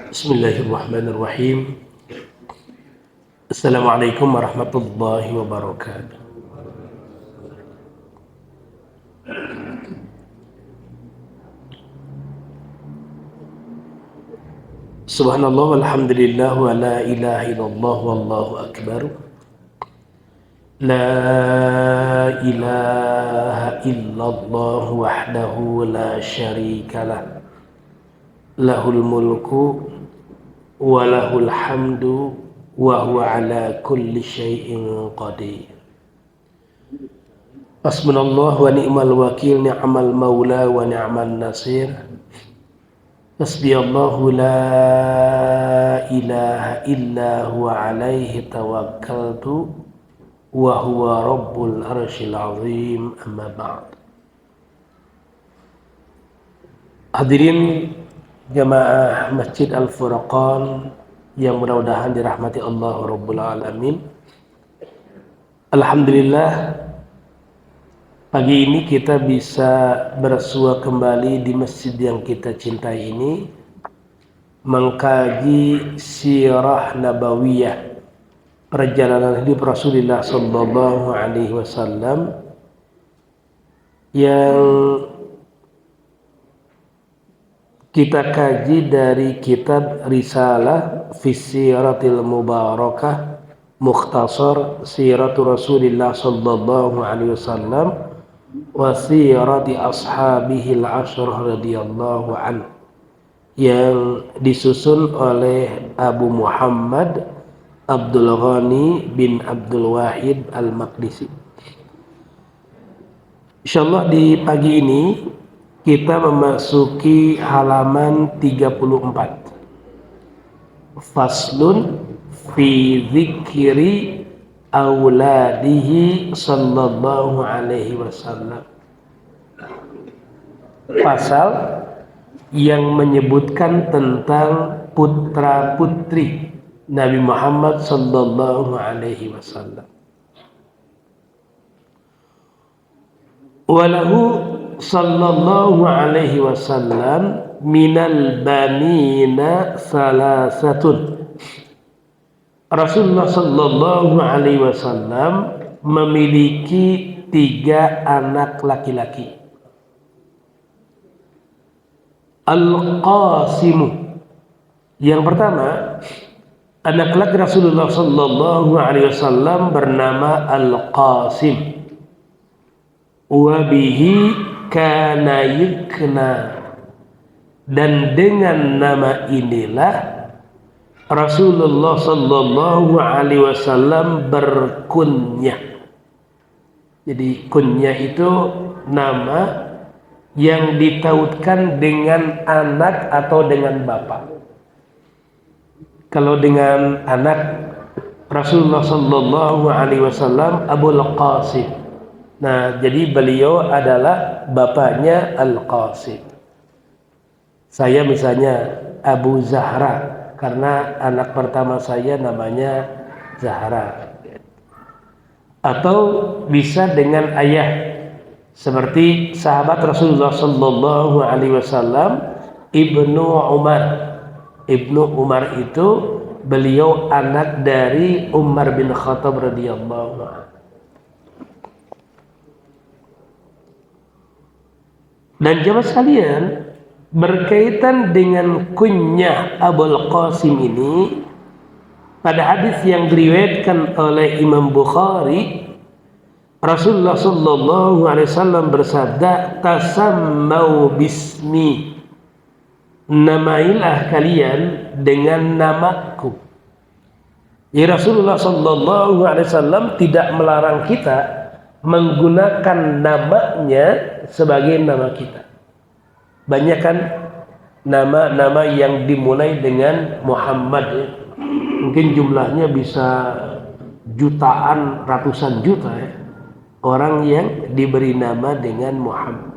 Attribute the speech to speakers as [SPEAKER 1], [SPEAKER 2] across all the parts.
[SPEAKER 1] Bismillahirrahmanirrahim. Assalamualaikum warahmatullahi wabarakatuh. Subhanallah walhamdulillah wa la ilaha illallah wallahu akbar. La ilaha illallah wahdahu la syarikalah. Lahul mulku wa lahul hamdu wa huwa ala kulli syai'in qadir. Hasbunallah wa ni'mal wakil, ni'mal maula wa ni'mal nasir. Hasbiyallahu la ilaha illa huwa alaihi tawakkaltu wa huwa rabbul arsyil azim, amma ba'd. Hadirin jamaah Masjid Al-Furqan yang mudah-mudahan dirahmati Allah Rabbul Alamin. Alhamdulillah, pagi ini kita bisa bersua kembali di masjid yang kita cintai ini, mengkaji sirah nabawiyah, perjalanan hidup Rasulullah sallallahu alaihi wasallam yang kita kaji dari kitab Risalah fi Siratil Mubarakah, Mukhtasar Siratu Rasulillah sallallahu alaihi wasallam wa sirati ashabihi al-ashrah radhiyallahu anhu, yang disusun oleh Abu Muhammad Abdul Ghani bin Abdul Wahid Al-Maqdisi. Insyaallah di pagi ini kita memasuki halaman 34. Faslun fi dzikri auladihi sallallahu alaihi wasallam. Pasal yang menyebutkan tentang putra-putri Nabi Muhammad sallallahu alaihi wasallam. Walahu sallallahu alaihi wasallam minal banina salasatun. Rasulullah sallallahu alaihi wasallam memiliki 3 anak laki-laki. Al-Qasimu, yang pertama, anak laki Rasulullah sallallahu alaihi wasallam bernama Al-Qasim. Wa bihi kana yukna, dan dengan nama inilah Rasulullah sallallahu alaihi wasallam berkunyah. Jadi kunyah itu nama yang ditautkan dengan anak atau dengan bapak. Kalau dengan anak Rasulullah sallallahu alaihi wasallam Abul Qasim. Nah, jadi beliau adalah bapaknya Al-Qasim. Saya misalnya Abu Zahra, karena anak pertama saya namanya Zahra. Atau bisa dengan ayah, seperti sahabat Rasulullah sallallahu alaihi wasallam Ibnu Umar. Ibnu Umar itu beliau anak dari Umar bin Khattab radhiyallahu anhu. Dan jamaah sekalian, berkaitan dengan kunyah Abul Qasim ini, pada hadis yang diriwayatkan oleh Imam Bukhari, Rasulullah sallallahu alaihi wasallam bersabda, "Tasammau bismi." Namailah kalian dengan namaku. Ya, Rasulullah sallallahu alaihi wasallam tidak melarang kita menggunakan namanya sebagai nama kita. Banyak kan nama-nama yang dimulai dengan Muhammad, ya. Mungkin jumlahnya bisa jutaan, ratusan juta, ya, orang yang diberi nama dengan Muhammad.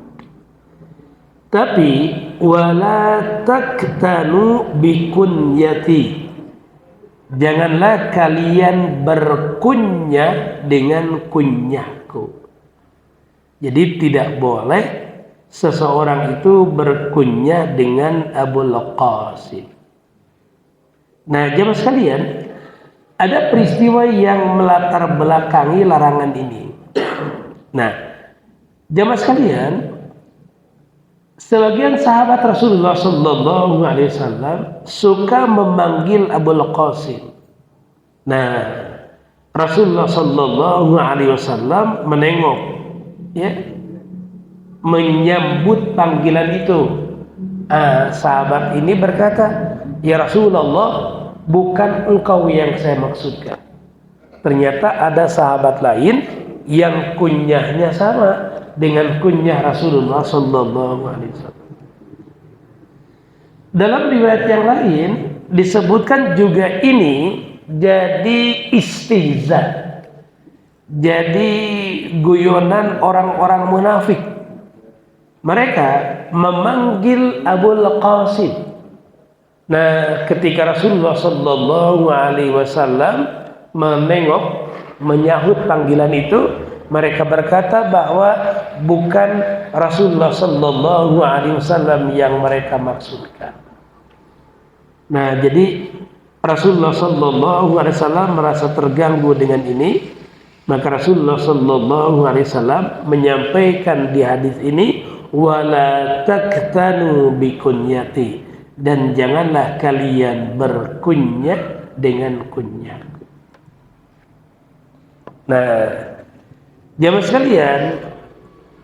[SPEAKER 1] Tapi wala taktanu bikunyati, janganlah kalian berkunyah dengan kunyahku. Jadi tidak boleh seseorang itu berkunyah dengan Abul Qasim. Nah, jemaah sekalian, ada peristiwa yang melatar belakangi larangan ini. Nah, jemaah sekalian, sebagian sahabat Rasulullah Sallallahu Alaihi Wasallam suka memanggil Abul Qasim. Nah, Rasulullah Sallallahu Alaihi Wasallam menengok, ya, menyambut panggilan itu. Sahabat ini berkata, ya Rasulullah, bukan engkau yang saya maksudkan. Ternyata ada sahabat lain yang kunyahnya sama dengan kunyah Rasulullah Sallallahu Alaihi Wasallam. Dalam riwayat yang lain disebutkan juga ini jadi istihza, jadi guyonan orang-orang munafik. Mereka memanggil Abul Qasim. Nah, ketika Rasulullah Sallallahu Alaihi Wasallam menengok, menyahut panggilan itu, mereka berkata bahwa bukan Rasulullah Sallallahu Alaihi Wasallam yang mereka maksudkan. Nah, jadi Rasulullah Sallallahu Alaihi Wasallam merasa terganggu dengan ini, maka Rasulullah Sallallahu Alaihi Wasallam menyampaikan di hadis ini, wala taktanu bikunyati, dan janganlah kalian berkunyah dengan kunyah. Nah, jemaah sekalian,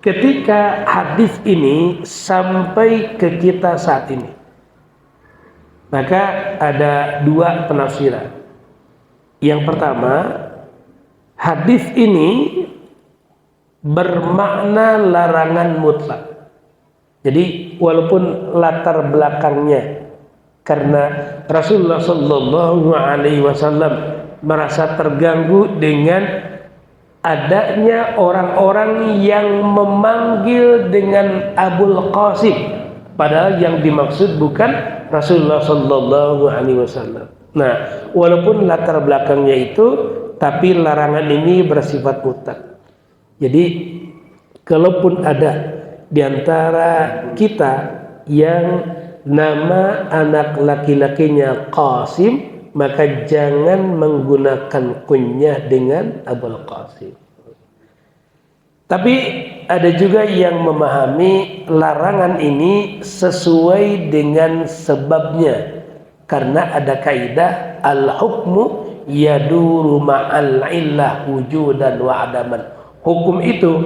[SPEAKER 1] ketika hadis ini sampai ke kita saat ini, maka ada dua penafsiran. Yang pertama, hadis ini bermakna larangan mutlak. Jadi walaupun latar belakangnya karena Rasulullah Sallallahu Alaihi Wasallam merasa terganggu dengan adanya orang-orang yang memanggil dengan Abul Qasim, padahal yang dimaksud bukan Rasulullah Sallallahu Alaihi Wasallam. Nah, walaupun latar belakangnya itu, tapi larangan ini bersifat mutlak. Jadi, kalaupun ada di antara kita yang nama anak laki-lakinya Qasim, maka jangan menggunakan kunyah dengan Abul Qasim. Tapi ada juga yang memahami larangan ini sesuai dengan sebabnya, karena ada kaidah al-hukmu yaduru ma'al illah wujudan wa adaman. Hukum itu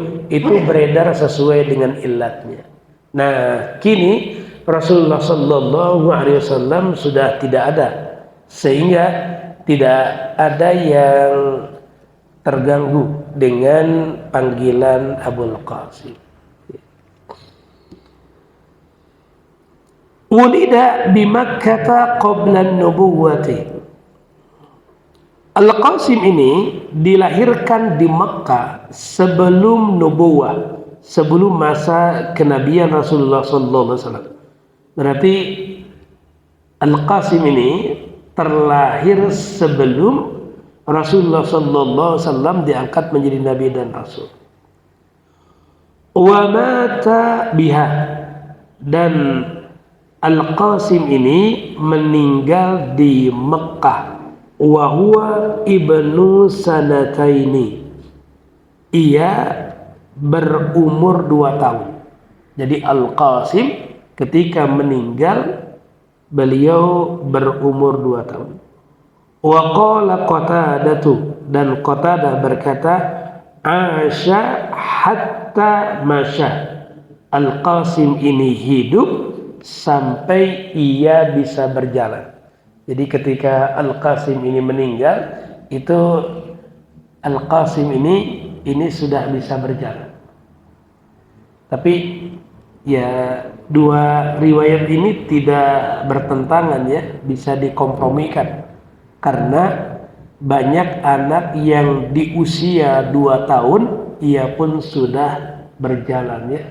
[SPEAKER 1] beredar sesuai dengan illatnya. Nah, kini Rasulullah Sallallahu Alaihi Wasallam sudah tidak ada, sehingga tidak ada yang terganggu dengan panggilan Abul Qasim. Wulida bi Makkah qabla an-nubuwwati. Al-Qasim ini dilahirkan di Makkah sebelum nubuwah, sebelum masa kenabian Rasulullah Sallallahu Alaihi Wasallam. Berarti Al-Qasim ini terlahir sebelum Rasulullah Sallallahu Alaihi Wasallam diangkat menjadi nabi dan rasul. Wa mata biha, dan Al-Qasim ini meninggal di Mekah. Wa huwa ibnu sanataini, ia berumur 2 tahun. Jadi Al-Qasim ketika meninggal beliau berumur 2 tahun. Wa qala Qatadatu, dan Qatadah berkata, asya hatta masya. Al-Qasim ini hidup sampai ia bisa berjalan. Jadi ketika Al-Qasim ini meninggal, itu Al-Qasim ini sudah bisa berjalan. Tapi ya, dua riwayat ini tidak bertentangan, ya, bisa dikompromikan. Karena banyak anak yang di usia 2 tahun ia pun sudah berjalan, ya,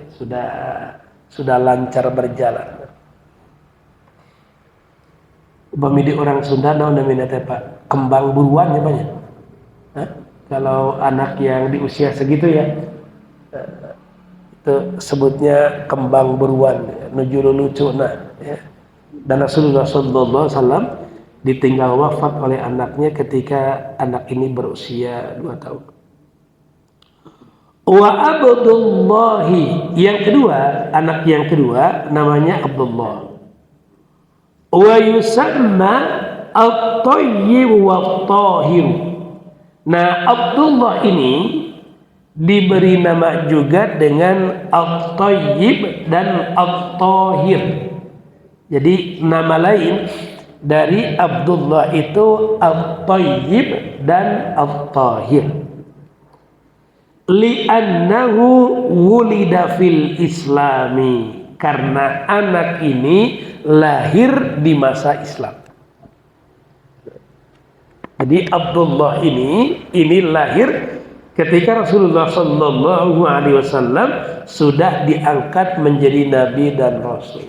[SPEAKER 1] sudah lancar berjalan. Upami di orang Sunda namanya Pak, kembang buruan ya banyak. Kalau anak yang di usia segitu, ya, itu sebutnya kembang buruan, nuju lucu. Nah, ya. Dan Rasulullah Sallallahu Alaihi Wasallam ditinggal wafat oleh anaknya ketika anak ini berusia 2 tahun. Wa Abdullahi, yang kedua, anak yang kedua namanya Abdullah. Wa yusamma at-tayyib wa at-tahir. Nah, Abdullah ini diberi nama juga dengan at-tayyib dan at-tahir. Jadi nama lain dari Abdullah itu at-tayyib dan at-tahir. Li'annahu wulida fil islami, karena anak ini lahir di masa Islam. Jadi Abdullah ini lahir ketika Rasulullah Sallallahu Alaihi Wasallam sudah diangkat menjadi nabi dan rasul.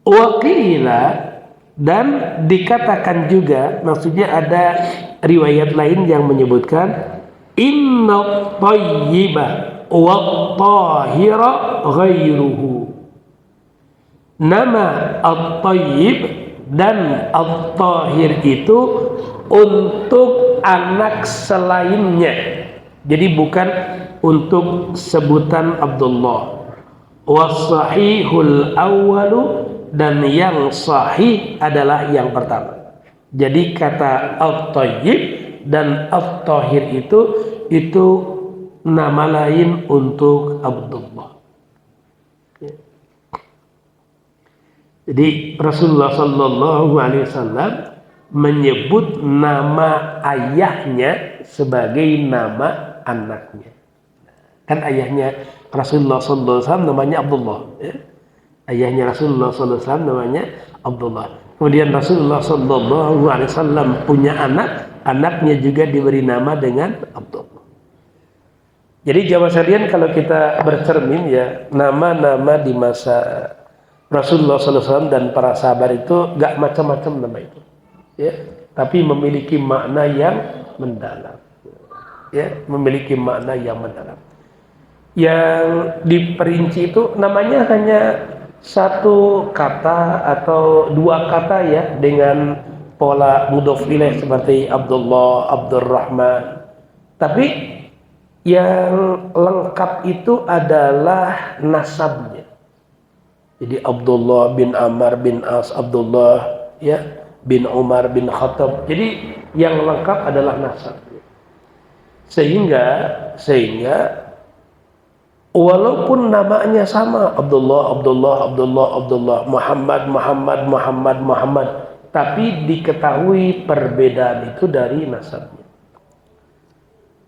[SPEAKER 1] Waqila, dan dikatakan juga, maksudnya ada riwayat lain yang menyebutkan inna tayyiba wa tahira ghairuhu. Nama at-tayyib dan at-tahir itu untuk anak selainnya. Jadi bukan untuk sebutan Abdullah. Was-sahihul awwalu, dan yang sahih adalah yang pertama. Jadi kata at-tayyib dan at-tahir itu nama lain untuk Abdullah. Jadi Rasulullah Sallallahu Alaihi Wasallam menyebut nama ayahnya sebagai nama anaknya. Kan ayahnya Rasulullah Sallallahu Alaihi Wasallam namanya Abdullah. Ya? Ayahnya Rasulullah Sallallahu Alaihi Wasallam namanya Abdullah. Kemudian Rasulullah Sallallahu Alaihi Wasallam punya anak, anaknya juga diberi nama dengan Abdullah. Jadi jamaah sekalian, kalau kita bercermin ya, nama-nama di masa Rasulullah Sallallahu Alaihi Wasallam dan para sahabat itu gak macam-macam nama itu, ya, tapi memiliki makna yang mendalam, ya, memiliki makna yang mendalam. Yang diperinci itu namanya hanya satu kata atau dua kata ya, dengan pola mudhof ilaih seperti Abdullah, Abdurrahman. Tapi yang lengkap itu adalah nasabnya. Jadi Abdullah bin Amr bin As, Abdullah ya bin Umar bin Khattab. Jadi yang lengkap adalah nasabnya. Sehingga walaupun namanya sama, Abdullah, Muhammad, tapi diketahui perbedaan itu dari nasabnya.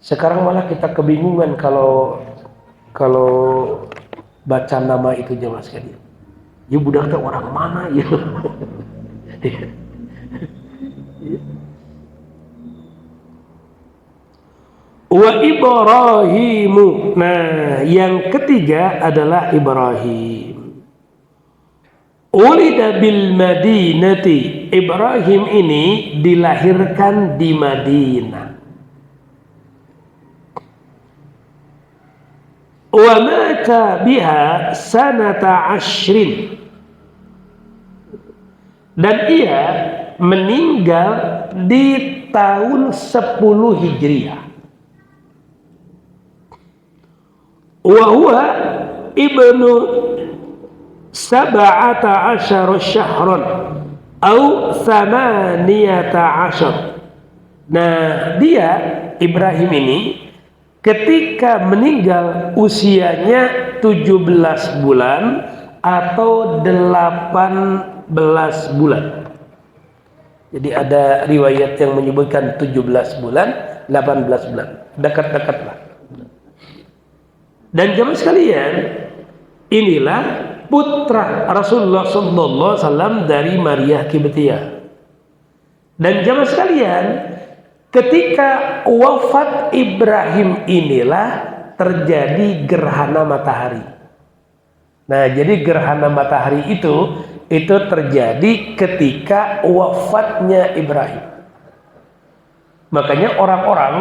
[SPEAKER 1] Sekarang malah kita kebingungan kalau baca nama itu jemaah sekalian. Ya budak teh orang mana ya? Wa Ibrahimu. Nah, yang ketiga adalah Ibrahim. Ulida bil Madinati. Ibrahim ini dilahirkan di Madinah. Wa mata biha sanata ashrin. Dan ia meninggal di tahun 10 Hijriah. Wa huwa ibnu sab'ata asyara syahran atau 18. Nah, dia Ibrahim ini ketika meninggal usianya 17 bulan atau 18 bulan. Jadi ada riwayat yang menyebutkan 17 bulan, 18 bulan. Dekat-dekat lah. Dan jemaah sekalian, inilah putra Rasulullah sallallahu alaihi wasallam dari Maria Kibtiyah. Dan jemaah sekalian, ketika wafat Ibrahim inilah terjadi gerhana matahari. Nah, jadi gerhana matahari itu terjadi ketika wafatnya Ibrahim. Makanya orang-orang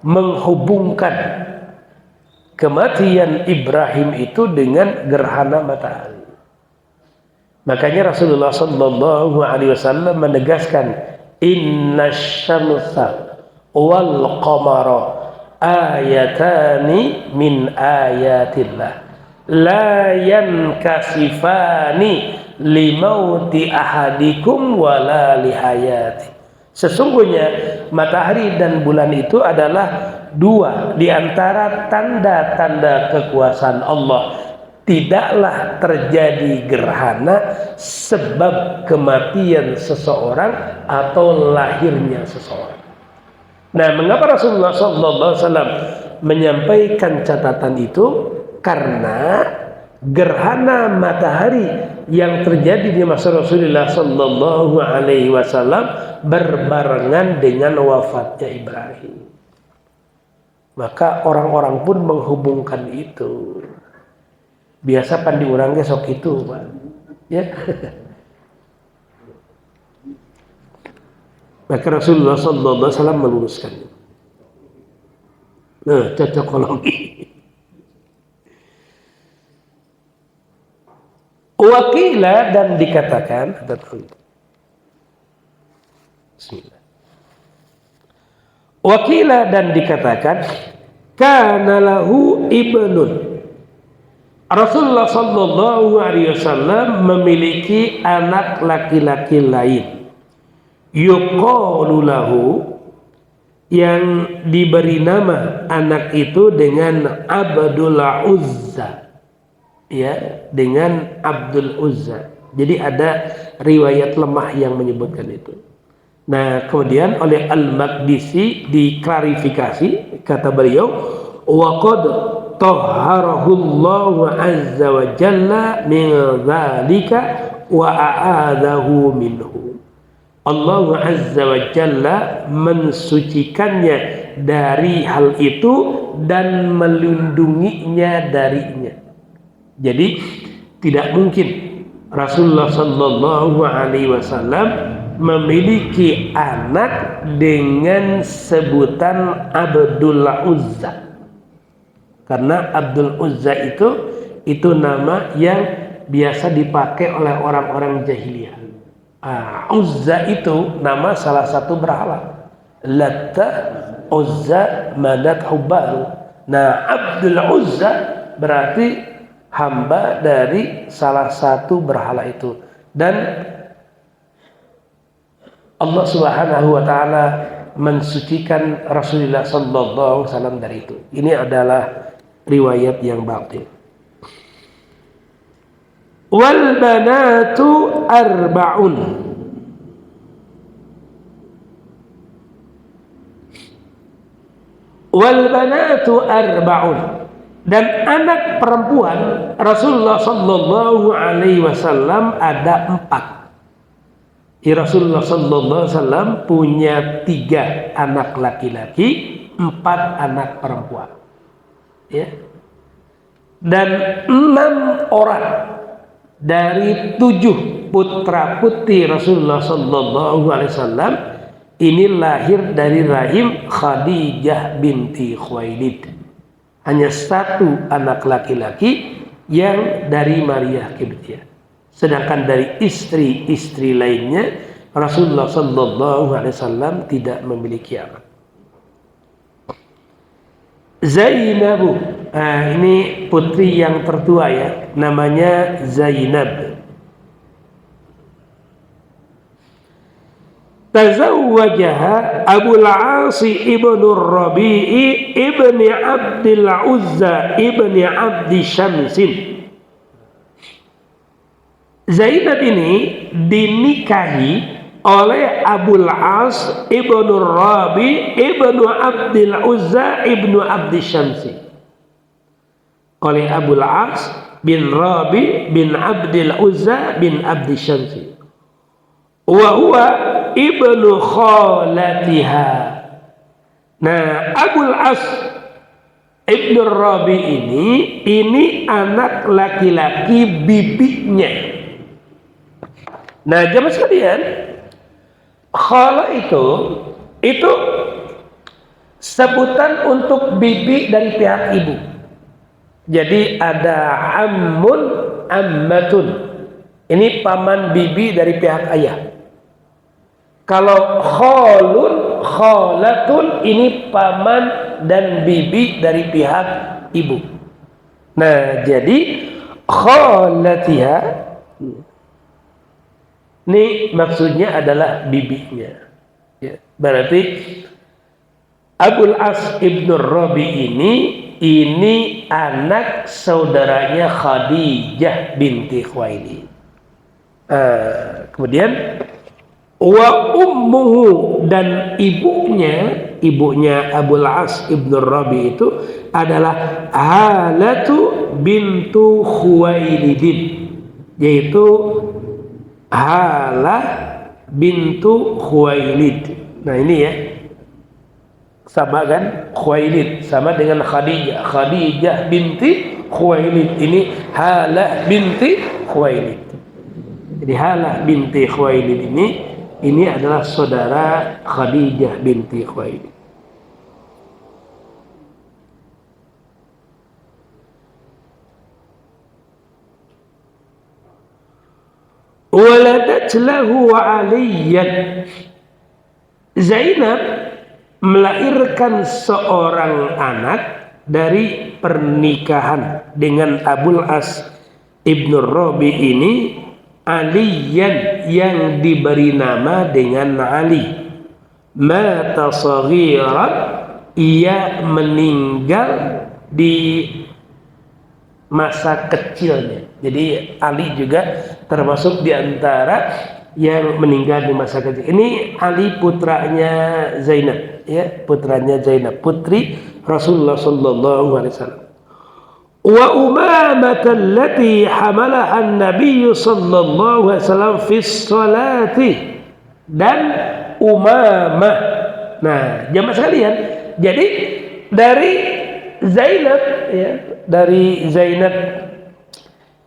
[SPEAKER 1] menghubungkan kematian Ibrahim itu dengan gerhana matahari. Makanya Rasulullah sallallahu alaihi wasallam menegaskan, inna syamsa wal qamara ayatani min ayatillah la yankasifani limauti ahadikum wala lihayati. Sesungguhnya matahari dan bulan itu adalah dua di antara tanda-tanda kekuasaan Allah. Tidaklah terjadi gerhana sebab kematian seseorang atau lahirnya seseorang. Nah, mengapa Rasulullah SAW menyampaikan catatan itu? Karena gerhana matahari yang terjadi di masa Rasulullah SAW berbarengan dengan wafatnya Ibrahim. Maka orang-orang pun menghubungkan itu. Biasa pandi urangnya sok itu, Pak. Ya. Maka Rasulullah SAW meluruskan. Nah, cocokologi. Wakila dan dikatakan, Bismillah. Wakila dan dikatakan, kana lahu ibnun. Rasulullah sallallahu alaihi wasallam memiliki anak laki-laki lain. Yuqalu lahu, yang diberi nama anak itu dengan Abdul Uzza. Ya, dengan Abdul Uzza. Jadi ada riwayat lemah yang menyebutkan itu. Nah, kemudian oleh Al-Maqdisi diklarifikasi, kata beliau, wa qad tahharahu Allah azza wa jalla min dzalika wa a'adahu minhu. Allah azza wa jalla mensucikannya dari hal itu dan melindunginya darinya. Jadi tidak mungkin Rasulullah sallallahu alaihi wasallam memiliki anak dengan sebutan Abdul Uzza. Karena Abdul Uzza itu nama yang biasa dipakai oleh orang-orang jahiliyah. Uzza itu nama salah satu berhala. Latta, Uzza, Manat, Hubal. Nah, Abdul Uzza berarti hamba dari salah satu berhala itu. Dan Allah Subhanahu wa taala mensucikan Rasulullah sallallahu alaihi wasallam dari itu. Ini adalah riwayat yang batil. Wal banatu arba'un. Wal banatu arba'un. Dan anak perempuan Rasulullah sallallahu alaihi wasallam ada 4. Rasulullah sallallahu alaihi wasallam punya 3 anak laki-laki, 4 anak perempuan. Ya. Dan 6 orang dari 7 putra putri Rasulullah sallallahu alaihi wasallam ini lahir dari rahim Khadijah binti Khuwailid. Hanya 1 anak laki-laki yang dari Maria Qibtiyah. Sedangkan dari istri-istri lainnya Rasulullah sallallahu alaihi wasallam tidak memiliki anak. Zainab, ini putri yang tertua ya, namanya Zainab. Tazawwajaha Abul As ibnu Rabi'i ibni Abdil Uzza ibni Abdi Syamsin. Zainab ini dinikahi oleh Abul As ibnu Rabi ibnu Abdil Uzza ibnu Abdi Syamsi. Oleh Abul As bin Rabi bin Abdil Uzza bin Abdi Syamsi. Wa huwa ibnu khalatiha. Nah, Abul As ibnu Rabi ini anak laki-laki bibinya. Nah, jemaah sekalian, khala itu sebutan untuk bibi dari pihak ibu. Jadi ada ammun, ammatun. ini paman bibi dari pihak ayah. Kalau khalun, khalatun, ini paman dan bibi dari pihak ibu. Nah, jadi khalatiha ini maksudnya adalah bibinya. Ya, berarti Abul As ibnu Rabi ini anak saudaranya Khadijah binti Khuwailid. Kemudian wa ummuhu, dan ibunya Abul As ibnu Rabi itu adalah Halatu bintu Khuwailidin, yaitu Halah bintu Khuwailid. Nah ini ya, sama kan, Khuwailid sama dengan Khadijah binti Khuwailid, ini Halah binti Khuwailid. Jadi Halah binti Khuwailid ini adalah saudara Khadijah binti Khuwailid. Waladat lahu Aliyan, Zainab melahirkan seorang anak dari pernikahan dengan Abul As ibnu Rabi ini, Aliyan, yang diberi nama dengan Ali. Mata saghiran, ia meninggal di masa kecilnya. Jadi Ali juga termasuk di antara yang meninggal di masa kecil. Ini Ali putranya Zainab, ya, putranya Zainab, putri Rasulullah sallallahu alaihi wasallam. Wa Umamah allati hamalaha an-nabiy sallallahu alaihi wasallam fi sholati, dan Umamah. Nah, jamaah sekalian, jadi dari Zainab, ya, dari Zainab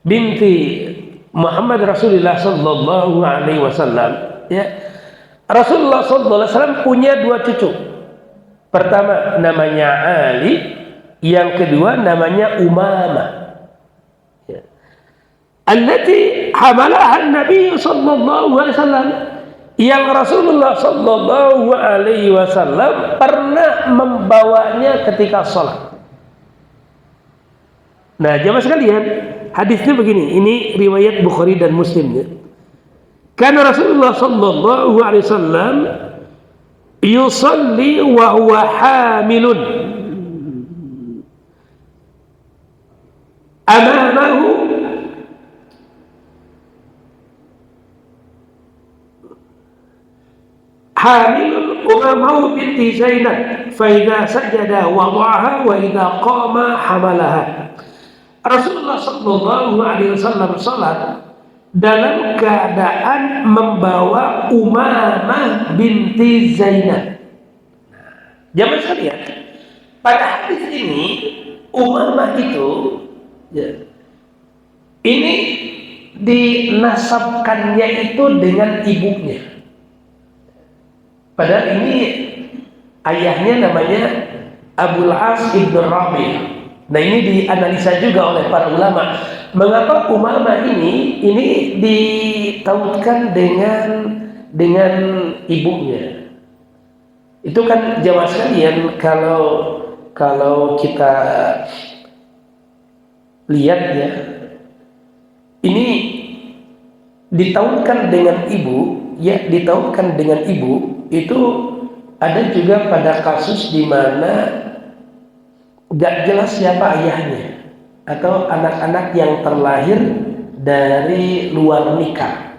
[SPEAKER 1] binti Muhammad Rasulullah sallallahu alaihi wasallam, ya, Rasulullah sallallahu alaihi wasallam punya dua cucu. Pertama namanya Ali, yang kedua namanya Umamah. Ya. Allati hamalaha an-nabiy sallallahu alaihi wasallam, yang Rasulullah sallallahu alaihi wasallam pernah membawanya ketika sholat. Nah, jamaah sekalian, hadisnya begini, ini riwayat Bukhari dan Muslim, ya. Karena Rasulullah sallallahu alaihi wasallam yusalli wa huwa hamilun amamahu hamilun Umamahu binti Zainab, fa idza sajada wada'aha wa idza qama hamalaha. Rasulullah sallallahu alaihi wasallam salat dalam keadaan membawa Umamah binti Zainab. Jamaah sekalian, pada hadis ini Umamah itu, ya, ini dinasabkannya itu dengan ibunya. Padahal ini ayahnya namanya Abul As ibnu Rabi. Nah, ini dianalisa juga oleh para ulama. Mengapa Umamah ini ditautkan dengan ibunya? Itu kan jamaah sekalian, kalau kita lihat, ya, ini ditautkan dengan ibu, ya, ditautkan dengan ibu. Itu ada juga pada kasus di mana gak jelas siapa ayahnya, atau anak-anak yang terlahir dari luar nikah.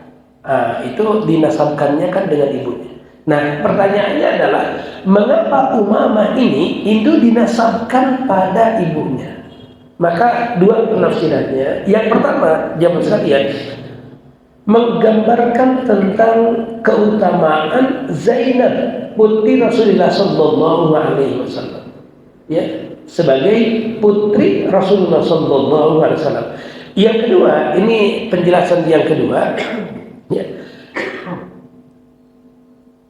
[SPEAKER 1] Itu dinasabkannya kan dengan ibunya. Nah, pertanyaannya adalah mengapa Umamah ini itu dinasabkan pada ibunya? Maka dua penafsirannya. Yang pertama, jamaah sekalian, menggambarkan tentang keutamaan Zainab putri Rasulullah sallallahu alaihi wasallam, ya, sebagai putri Rasulullah sallallahu alaihi wasallam. Yang kedua, ini penjelasan yang kedua, ya,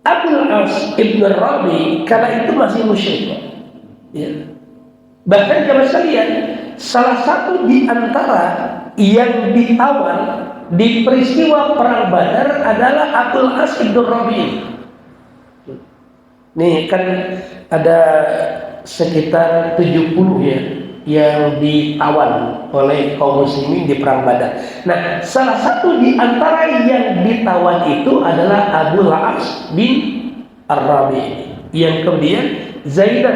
[SPEAKER 1] Abul As ibnu Rabi kala itu masih musyrik, ya. Bahkan jamaah sekalian, salah satu di antara yang ditawan di peristiwa perang Badar adalah Abul As bin Rabi'. Nih kan ada sekitar 70 ya yang ditawan oleh kaum muslimin di perang Badar. Nah, salah satu di antara yang ditawan itu adalah Abul As bin Rabi', yang kemudian Zainab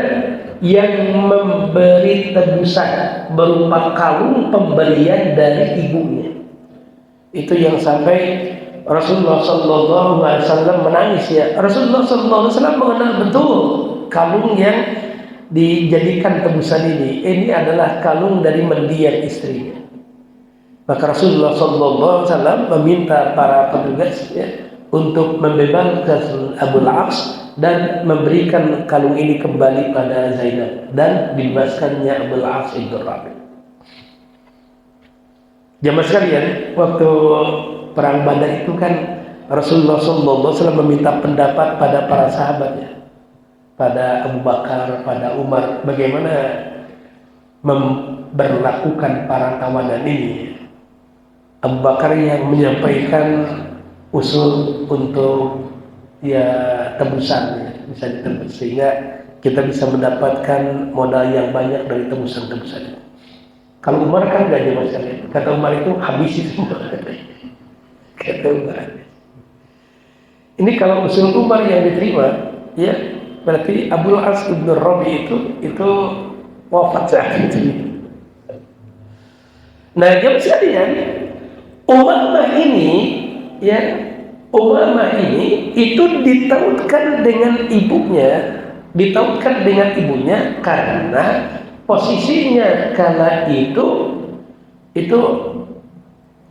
[SPEAKER 1] yang memberi tebusan berupa kalung pemberian dari ibunya. Itu yang sampai Rasulullah SAW menangis ya. Rasulullah SAW mengenal betul kalung yang dijadikan tebusan ini. Ini adalah kalung dari mendiang istrinya. Maka Rasulullah SAW meminta para petugas ya, untuk membebaskan Abul As dan memberikan kalung ini kembali pada Zainab dan dibebaskannya Abul As bin Rabi'. Jamaah sekalian, waktu perang Badar itu kan Rasulullah SAW meminta pendapat pada para sahabatnya, pada Abu Bakar, pada Umar, bagaimana memperlakukan para tawanan ini. Abu Bakar yang menyampaikan usul untuk ya tebusan, bisa ditebus sehingga kita bisa mendapatkan modal yang banyak dari tebusan-tebusan itu. Kalau Umar kan gak jauh sekali. Kata Umar itu habisi semua. Kata Umar. Ini kalau usul Umar yang diterima, ya berarti Abul As bin Rabi' itu wafat saat itu. Nah, jawab sekalian, Umamah ini, ya Umamah ini itu ditautkan dengan ibunya, karena posisinya kala itu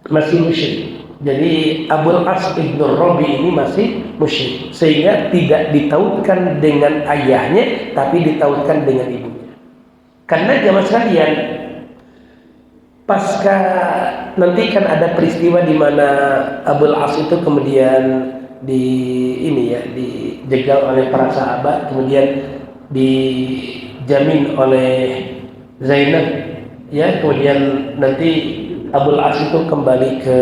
[SPEAKER 1] masih musyrik. Jadi Abul As bin Rabi' ini masih musyrik, sehingga tidak ditautkan dengan ayahnya, tapi ditautkan dengan ibunya. Karena jamaah sekalian, pasca nanti kan ada peristiwa di mana Abul As itu kemudian dijegal oleh para sahabat, kemudian dijamin oleh Zainab, ya, kemudian nanti Abul As itu kembali ke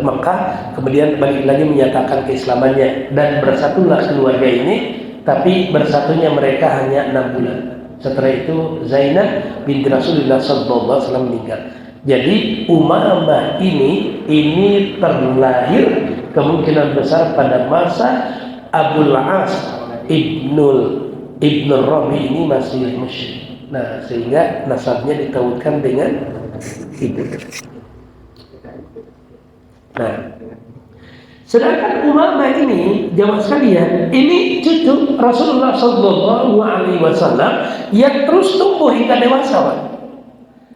[SPEAKER 1] Mekah, kemudian balik lagi menyatakan keislamannya dan bersatulah keluarga ini, tapi bersatunya mereka hanya 6 bulan. Setelah itu Zainab binti Rasulullah SAW meninggal. Jadi Umamah ini terlahir kemungkinan besar pada masa Abul As Ibn Rabi' ini masih musyrik. Nah, sehingga nasabnya ditautkan dengan ibu. Nah, sedangkan Umamah ini, jamaah sekalian, ini cucu Rasulullah SAW yang terus tumbuh hingga dewasa.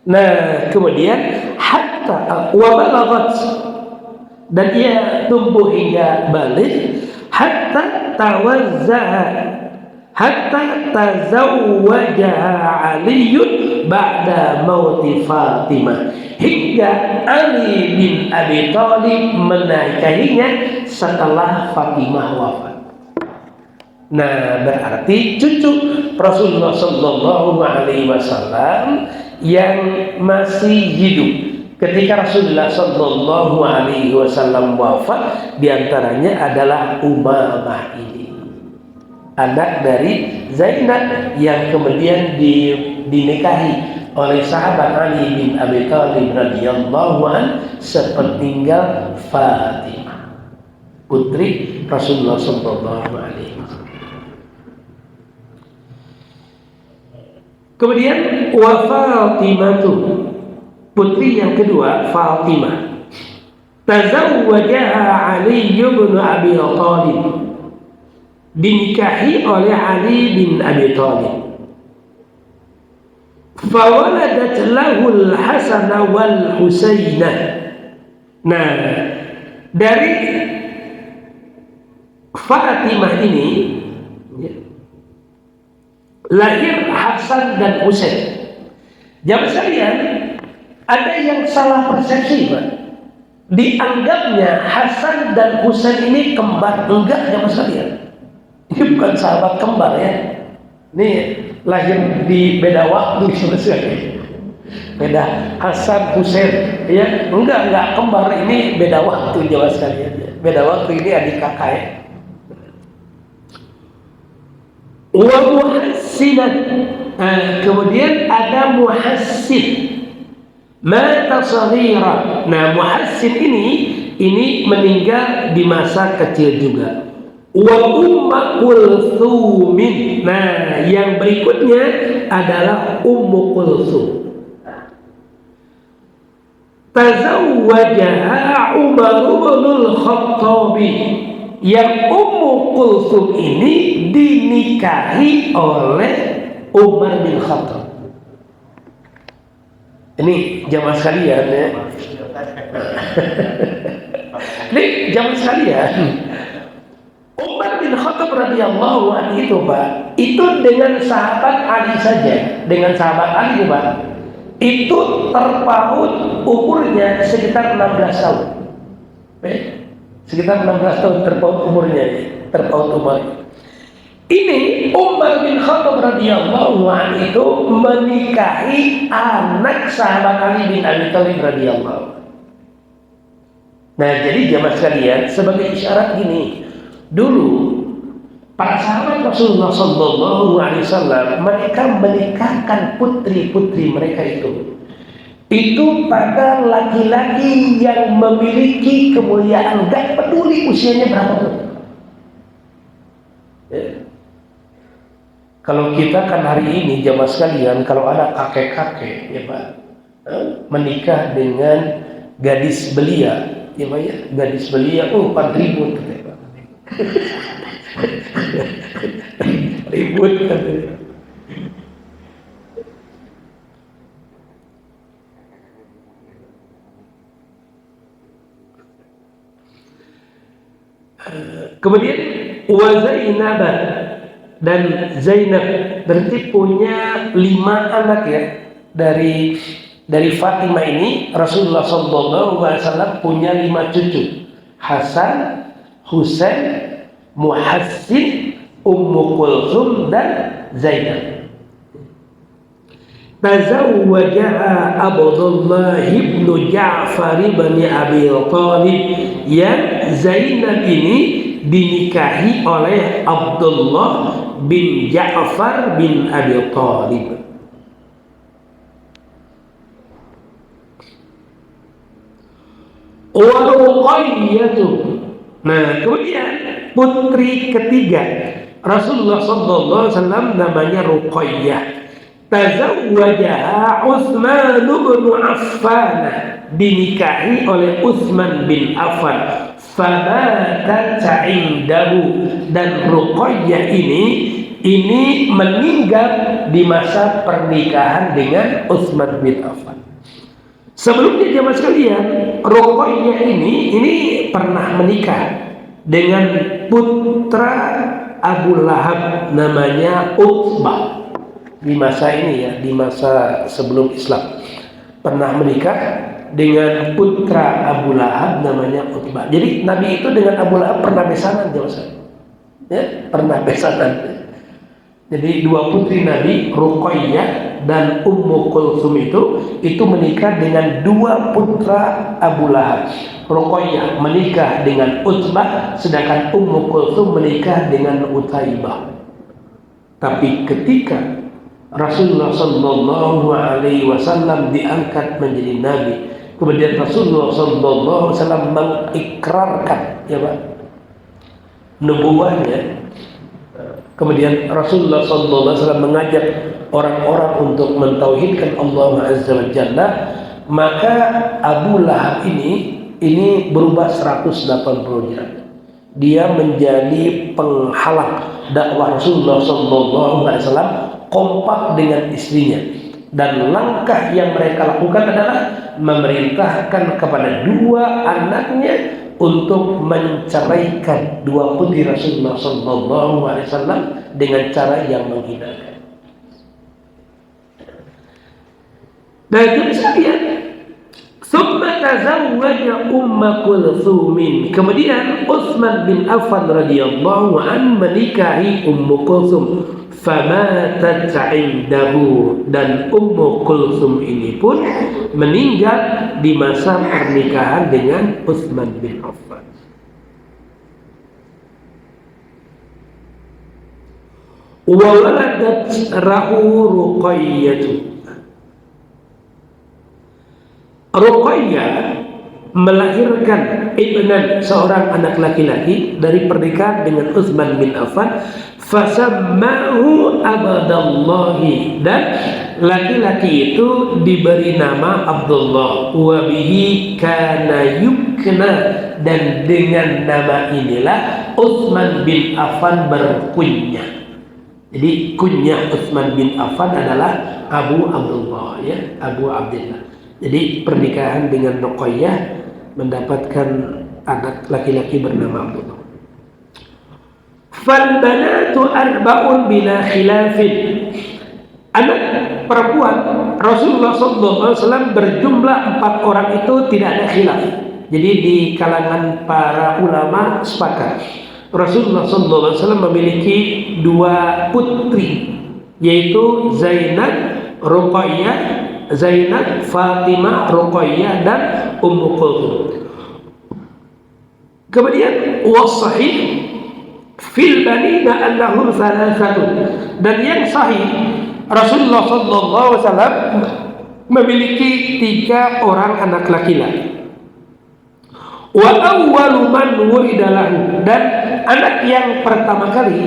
[SPEAKER 1] Nah, kemudian hatta wa balaghat, dan ia tumbuh hingga balik, hatta tazawwajaha Aliyun ba'da mauti Fatimah, hingga Ali bin Abi Thalib menikahinya setelah Fatimah wafat. Nah, berarti cucu Rasulullah SAW yang masih hidup ketika Rasulullah SAW wafat, diantaranya adalah Umamah ini, anak dari Zainab yang kemudian dinikahi oleh sahabat Ali bin Abi Thalib radhiyallahu anhu sepeninggal Fatimah, putri Rasulullah SAW. Kemudian wa Fatimatu, putri yang kedua Fatimah, tazawwajaha Ali bin Abi Thalib, dinikahi oleh Ali bin Abi Thalib. Fawaladat lahul Hasan wal Husainah. Nah, dari Fatimah ini lahir Hasan dan Husain. Jamaah sekalian, ada yang salah persepsi, Pak. Dianggapnya Hasan dan Husain ini kembar. Enggak, jamaah sekalian. Ini bukan sahabat kembar ya. Ini lahir di beda waktu selesai. Beda Hasan Husain ya, enggak kembar, ini beda waktu jawab sekalian ya. Beda waktu, ini adik kakak ya. Wa muhassinan, kemudian ada muhassin mata saghira. Nah, muhassin ini meninggal di masa kecil juga. Wa Ummu Kulthumin. Nah, yang berikutnya adalah Ummu Kulthum. Tazawwajaha Umar bin Al-Khattab. Yang Ummu Kulthum ini dinikahi oleh Umar bin Khattab. Ini jamaah sekalian ya. Ini jamaah sekalian. Umar bin Khattab radhiyallahu anhu itu, Pak, itu dengan sahabat Ali saja, dengan sahabat Ali, Pak, itu terpaut umurnya sekitar 16 tahun. Sekitar 16 tahun terpaut umurnya, terpaut umur. Ini Umar bin Khattab radhiyallahu anhu itu menikahi anak sahabat Ali bin Abi Thalib radhiyallahu. Nah, jadi jamaah sekalian, sebagai isyarat gini, dulu para sahabat Rasulullah sallallahu alaihi wasallam mereka menikahkan putri-putri mereka itu pada laki-laki yang memiliki kemuliaan, gak peduli usianya berapa pun. Ya. Kalau kita kan hari ini jamaah sekalian, kalau ada kakek-kakek ya Pak, menikah dengan gadis belia, ya Pak ya, gadis belia, 4 ribut gitu ya Pak. Ribut katanya. Kemudian wa Zainab, dan Zainab berarti punya 5 anak ya. Dari Fatimah ini Rasulullah SAW punya 5 cucu. Hasan, Husain, Muhassin, Ummu Kulthum, dan Zainab. Tazawwajaha Abdullah ibn Ja'far ibn Abi Thalib. Yang Zainab ini dinikahi oleh Abdullah bin Ja'far bin Abi Thalib. Wa Ruqayyah. Nah, kemudian putri ketiga Rasulullah SAW namanya Ruqayyah. Tazawwajaha Utsman bin Affan, dinikahi oleh Utsman bin Affan. Fabatat indahu, dan Ruqayyah ini meninggal di masa pernikahan dengan Utsman bin Affan. Sebelumnya jamaah sekalian, Ruqayyah ini pernah menikah dengan putra Abu Lahab namanya Utbah. Di masa ini ya, di masa sebelum Islam, pernah menikah dengan putra Abu Lahab namanya Utbah. Jadi Nabi itu dengan Abu Lahab pernah besanan, ya, pernah besanan. Jadi 2 putri Nabi, Ruqayyah dan Ummu Kulthum itu menikah dengan 2 putra Abu Lahab. Ruqayyah menikah dengan Utbah, sedangkan Ummu Kulthum menikah dengan Utaibah. Tapi ketika Rasulullah sallallahu alaihi wasallam diangkat menjadi nabi, kemudian Rasulullah sallallahu alaihi wasallam mengikrarkan ya Pak nubuwahnya. Kemudian Rasulullah sallallahu alaihi wasallam mengajak orang-orang untuk mentauhidkan Allah Azza wa Jalla, maka Abu Lahab ini berubah 180 derajat. Dia menjadi penghalang dakwah Rasulullah sallallahu alaihi wasallam, kompak dengan istrinya, dan langkah yang mereka lakukan adalah memerintahkan kepada 2 anaknya untuk menceraikan 2 putri Rasulullah sallallahu alaihi wasallam dengan cara yang menghinakan. Nah, itu sekalian, summa tazawwaja Ummu Kulthum. Kemudian Utsman bin Affan radhiyallahu an menikahi Ummu Kulthum. famatat 'indahu, dan Ummu Kulsum ini pun meninggal di masa pernikahan dengan Utsman bin Affan. Wa waladat rahu Ruqayyah. Ruqayyah melahirkan ibnan, seorang anak laki-laki dari pernikahan dengan Utsman bin Affan. Fasammahu Abdallahi, dan laki-laki itu diberi nama Abdullah. Wa bihi kana yukna, dan dengan nama inilah Utsman bin Affan berkunyah. Jadi kunyah Utsman bin Affan adalah Abu Abdullah, ya, Abu Abdullah. Jadi pernikahan dengan Ruqayyah mendapatkan anak laki-laki bernama Abdullah. Fal banatu arba'un bila khilafin. Anak perempuan Rasulullah SAW berjumlah 4 orang, itu tidak ada khilaf. Jadi di kalangan para ulama sepakat Rasulullah SAW memiliki 2 putri, yaitu Zainab, Fatimah, Ruqayyah, dan Ummu Kulsum. Kemudian wasahih fil banina annahum thalathatu, dan yang sahih Rasulullah SAW memiliki 3 orang anak laki-laki. Wa awwalu man wulida lahu, dan anak yang pertama kali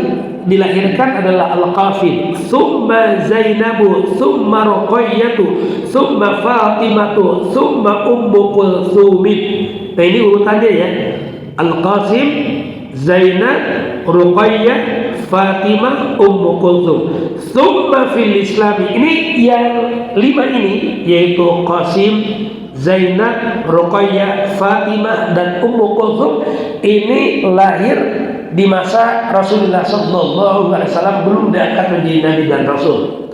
[SPEAKER 1] dilahirkan adalah Al-Qasim, summa Zainabu, summa Ruqayyatu, summa Fatimatu, summa Ummu Kulsum. Nah, ini urutannya ya. Al-Qasim, Zainab, Ruqayyah, Fatimah, Ummu Kulsum. Summa fil Islam. Ini yang 5 ini, yaitu Qasim, Zainab, Ruqayyah, Fatimah, dan Ummu Kulsum, ini lahir di masa Rasulullah SAW belum diangkat menjadi Nabi dan Rasul.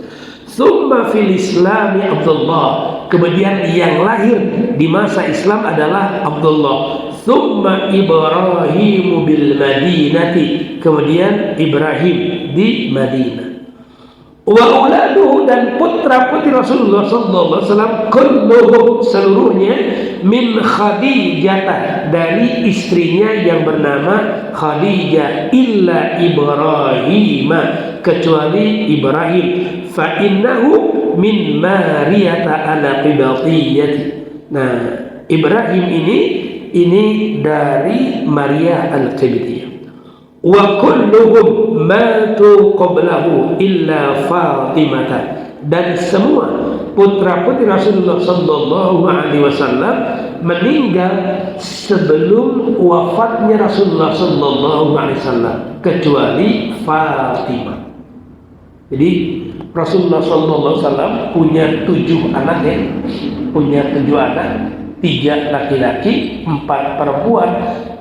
[SPEAKER 1] Summa fil Islami Abdullah, kemudian yang lahir di masa Islam adalah Abdullah. Summa Ibrahimu bil Madinati, kemudian Ibrahim di Madinah. Wa uladuhu, dan putra-putri Rasulullah SAW kulluhum, seluruhnya, min Khadijah, dari istrinya yang bernama Khadijah, illa Ibrahim, kecuali Ibrahim, fa innahu min Mariyata al-Qibtiyyah. Nah, Ibrahim ini dari Maria al-Qibtiyah. Wa kulluhum matu qablahu illa Fatimah, dan semua putra-putri Rasulullah SAW meninggal sebelum wafatnya Rasulullah SAW, kecuali Fatimah. Jadi Rasulullah SAW punya 7 anak, ya, punya 7 anak. 3 laki-laki, 4 perempuan.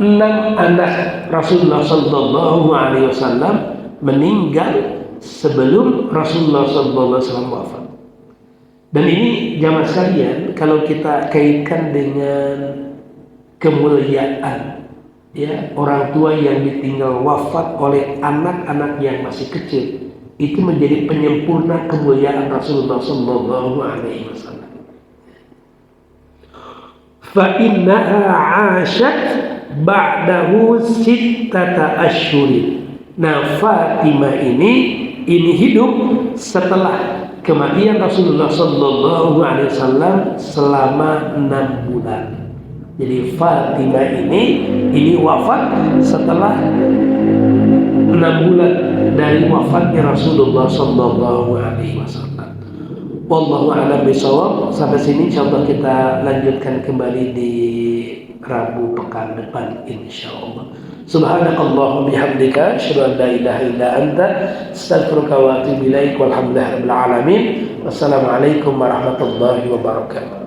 [SPEAKER 1] 6 anak Rasulullah SAW meninggal sebelum Rasulullah SAW wafat. Dan ini jamaah sekalian, kalau kita kaitkan dengan kemuliaan, ya, orang tua yang ditinggal wafat oleh anak-anak yang masih kecil, itu menjadi penyempurna kemuliaan Rasulullah SAW. Fa innaha 'ashat ba'dahu 6 ashhurin. Nah, Fatimah ini hidup setelah kematian Rasulullah SAW selama 6 bulan. Jadi Fatimah ini wafat setelah 6 bulan dari wafatnya Rasulullah SAW. Wallahu a'lam bishawab. Sampai sini insyaallah kita lanjutkan kembali di Rabu pekan depan insyaallah. Subhanakallahumma bihamdika asyhadu an la ilaha illa anta astaghfiruka wa atubu ilaik. Walhamdulillahirabbil alamin. Wassalamualaikum warahmatullahi wabarakatuh.